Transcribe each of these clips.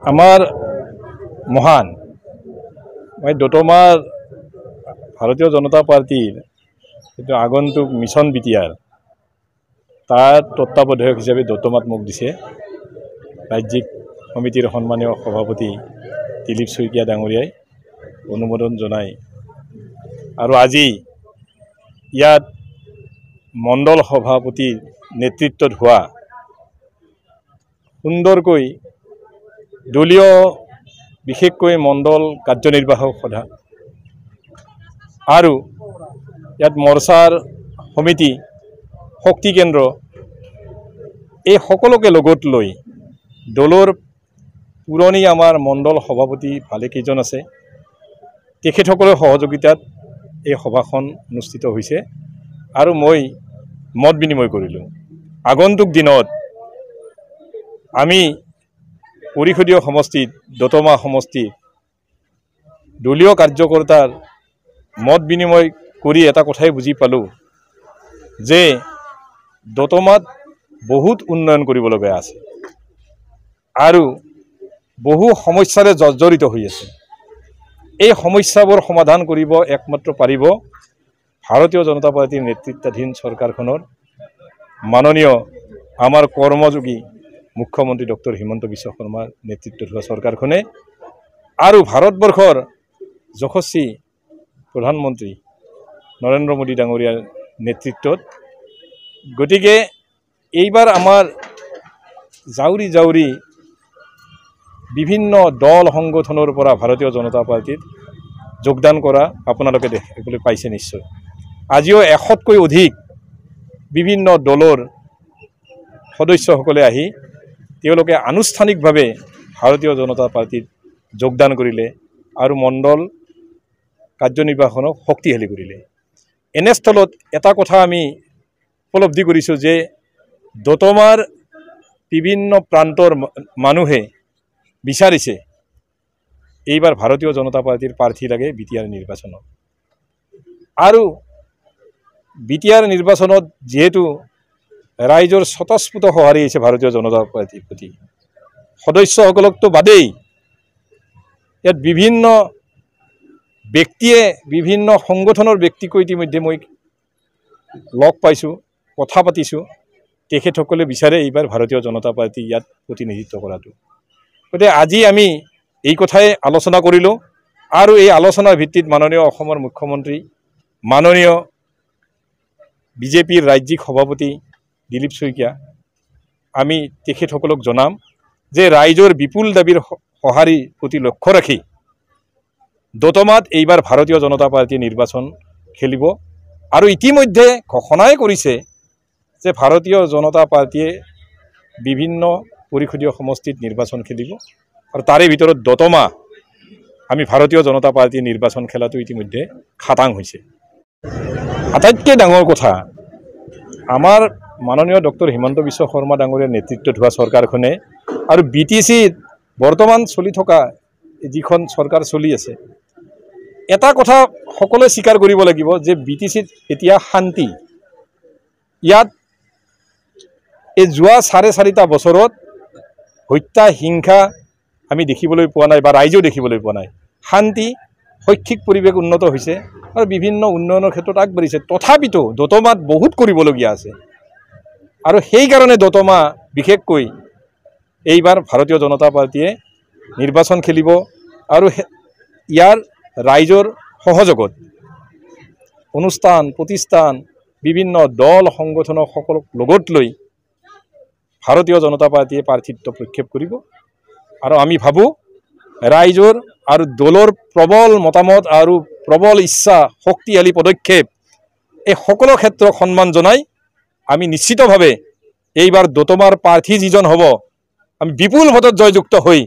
আমার মহান দতমার ভারতীয় জনতা পার্টির আগন্তুক মিশন বিটিআর তার তত্ত্বাবধায়ক হিসাবে দতমাত মোক দিছে রাজ্যিক সমিতির সম্মানীয় সভাপতি দিলীপ শইকীয়া ডাঙৰীয়াই অনুমোদন জনাই আৰু আজি ইয়াত মণ্ডল সভাপতিৰ নেতৃত্বত হোৱা সুন্দৰকৈ দলীয় বিশেষকৈ মণ্ডল কাৰ্যনিৰ্বাহক সভা আৰু ইয়াত মৰ্চাৰ সমিতি শক্তি কেন্দ্ৰ এই সকলোকে লগত লৈ দলৰ পুৰণি আমাৰ মণ্ডল সভাপতি ভালেকেইজন আছে তেখেতসকলৰ সহযোগিতাত এই সভাখন অনুষ্ঠিত হৈছে আৰু মই মত বিনিময় কৰিলোঁ আগন্তুক দিনত আমি পৰিষদীয় সমষ্টিত দতমা সমষ্টি দলীয় কাৰ্যকৰ্তাৰ মত বিনিময় কৰি এটা কথাই বুজি পালোঁ যে দতমাত বহুত উন্নয়ন কৰিব লগা আছে আৰু বহু সমস্যাৰে জৰ্জৰিত হৈ আছে এই সমস্যাবোৰ সমাধান কৰিব একমাত্ৰ পাৰিব ভাৰতীয় জনতা পাৰ্টিৰ নেতৃত্বাধীন চৰকাৰখনৰ মাননীয় আমাৰ কৰ্মযোগী মুখ্যমন্ত্ৰী ডক্টৰ হিমন্ত বিশ্ব শৰ্মাৰ নেতৃত্বত হোৱা চৰকাৰখনে আৰু ভাৰতবৰ্ষৰ যশস্বী প্ৰধানমন্ত্ৰী নৰেন্দ্ৰ মোদী ডাঙৰীয়াৰ নেতৃত্বত গতিকে এইবাৰ আমাৰ জাউৰি জাউৰি বিভিন্ন দল সংগঠনৰ পৰা ভাৰতীয় জনতা পাৰ্টিত যোগদান কৰা আপোনালোকে দেখিবলৈ পাইছে নিশ্চয় আজিও 100তকৈ অধিক বিভিন্ন দলৰ সদস্যসকলে আহি তেওঁলোকে আনুষ্ঠানিকভাৱে ভাৰতীয় জনতা পাৰ্টিত যোগদান কৰিলে আৰু মণ্ডল কাৰ্যনিৰ্বাহক শক্তিশালী কৰিলে এনেস্থলত এটা কথা আমি উপলব্ধি কৰিছোঁ যে দতমাৰ বিভিন্ন প্ৰান্তৰ মানুহে বিচাৰিছে এইবাৰ ভাৰতীয় জনতা পাৰ্টিৰ প্ৰাৰ্থী লাগে বিটিআৰ নিৰ্বাচনত আৰু বিটিআৰ নিৰ্বাচনত যেহেতু ৰাইজৰ স্বতঃস্ফূৰ্ত সঁহাৰি আহিছে ভাৰতীয় জনতা পাৰ্টিৰ প্ৰতি সদস্যসকলকতো বাদেই ইয়াত বিভিন্ন ব্যক্তিয়ে বিভিন্ন সংগঠনৰ ব্যক্তিক ইতিমধ্যে মই লগ পাইছোঁ কথা পাতিছোঁ তেখেতসকলে বিচাৰে এইবাৰ ভাৰতীয় জনতা পাৰ্টি ইয়াত প্ৰতিনিধিত্ব কৰাটো গতিকে আজি আমি এই কথাই আলোচনা কৰিলোঁ আৰু এই আলোচনাৰ ভিত্তিত মাননীয় অসমৰ মুখ্যমন্ত্ৰী মাননীয় বিজেপিৰ ৰাজ্যিক সভাপতি দিলীপ শইকীয়া আমি তেখেতসকলক জনাম যে ৰাইজৰ বিপুল দাবীৰ সঁহাৰিৰ প্ৰতি লক্ষ্য ৰাখি দতমাত এইবাৰ ভাৰতীয় জনতা পাৰ্টি নিৰ্বাচন খেলিব আৰু ইতিমধ্যে ঘোষণাই কৰিছে যে ভাৰতীয় জনতা পাৰ্টিয়ে বিভিন্ন পৰিষদীয় সমষ্টিত নিৰ্বাচন খেলিব আৰু তাৰে ভিতৰত দতমা আমি ভাৰতীয় জনতা পাৰ্টি নিৰ্বাচন খেলাটো ইতিমধ্যে খাটাং হৈছে আটাইতকৈ ডাঙৰ কথা আমাৰ মাননীয় ডক্টৰ হিমন্ত বিশ্ব শৰ্মা ডাঙৰীয়াৰ নেতৃত্বত হোৱা চৰকাৰখনে আৰু বিটিচিত বৰ্তমান চলি থকা যিখন চৰকাৰ চলি আছে এটা কথা সকলোৱে স্বীকাৰ কৰিব লাগিব যে বিটিচিত এতিয়া শান্তি ইয়াত এই যোৱা 4.5 বছৰত হত্যা হিংসা আমি দেখিবলৈ পোৱা নাই বা ৰাইজেও দেখিবলৈ পোৱা নাই শান্তি শৈক্ষিক পৰিৱেশ উন্নত হৈছে আৰু বিভিন্ন উন্নয়নৰ ক্ষেত্ৰত আগবাঢ়িছে তথাপিতো দতমাত বহুত কৰিবলগীয়া আছে আৰু সেইকাৰণে দতমা বিশেষকৈ এইবাৰ ভাৰতীয় জনতা পাৰ্টিয়ে নিৰ্বাচন খেলিব আৰু ইয়াৰ ৰাইজৰ সহযোগত অনুষ্ঠান প্ৰতিষ্ঠান বিভিন্ন দল সংগঠনক সকলক লগত লৈ ভাৰতীয় জনতা পাৰ্টিয়ে প্ৰাৰ্থিত্ব প্ৰক্ষেপ কৰিব আৰু আমি ভাবোঁ ৰাইজৰ আৰু দলৰ প্ৰবল মতামত আৰু প্ৰবল ইচ্ছা শক্তিশালী পদক্ষেপ এই সকলো ক্ষেত্ৰক সন্মান জনাই আমি নিশ্চিতভাৱে এইবাৰ দতমাৰ প্ৰাৰ্থী যিজন হ'ব আমি বিপুল ভোটত জয়যুক্ত হৈ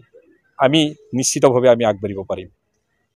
আমি নিশ্চিতভাৱে আমি আগবাঢ়িব পাৰিম